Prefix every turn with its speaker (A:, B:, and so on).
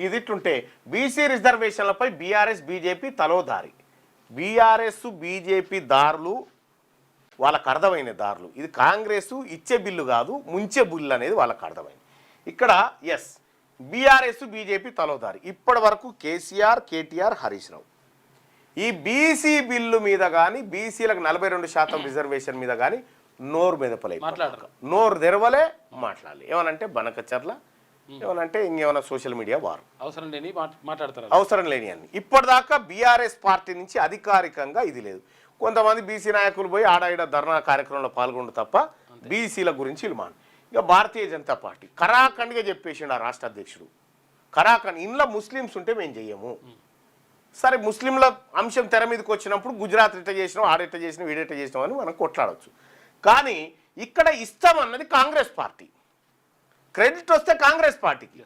A: ఇది ఇట్లుంటే బీసీ రిజర్వేషన్లపై బీఆర్ఎస్ బీజేపీ తలోదారి. బీఆర్ఎస్ బీజేపీ దారులు వాళ్ళకు అర్థమైన దారులు. ఇది కాంగ్రెస్ ఇచ్చే బిల్లు కాదు, ముంచే బిల్లు అనేది వాళ్ళకు అర్థమైంది. ఇక్కడ ఎస్ బీఆర్ఎస్ బీజేపీ తలోదారి. ఇప్పటి వరకు కేసీఆర్, కేటీఆర్, హరీష్ రావు ఈ బీసీ బిల్లు మీద కానీ, బీసీలకు 42% రిజర్వేషన్ మీద కానీ నోరు మెదపలే, నోరు తెరవలే, మాట్లాడాలి. ఏమనంటే బనకచర్ల, ఏమనంటే ఇంకేమైనా సోషల్ మీడియా వారు
B: అవసరం లేని మాట్లాడతారు,
A: అవసరం లేని అని. ఇప్పటిదాకా బీఆర్ఎస్ పార్టీ నుంచి అధికారికంగా ఇది లేదు. కొంతమంది బీసీ నాయకులు పోయి ఆడాయిడ ధర్నా కార్యక్రమంలో పాల్గొండు తప్ప బీసీల గురించి ఇల్మాన్. ఇక భారతీయ జనతా పార్టీ కరాఖండ్గా చెప్పేసిండు ఆ రాష్ట్ర అధ్యక్షుడు. కరాఖండ్ ఇంట్లో ముస్లిమ్స్ ఉంటే మేము చెయ్యము. సరే, ముస్లింల అంశం తెర మీదకి వచ్చినప్పుడు గుజరాత్ ఇట్ట చేసినాం, ఆడెట్ట చేసినాం, వీడెట్ట చేసినాం అని మనం కొట్లాడవచ్చు. కానీ ఇక్కడ ఇస్తామన్నది కాంగ్రెస్ పార్టీ. క్రెడిట్ వస్తే కాంగ్రెస్ పార్టీకి.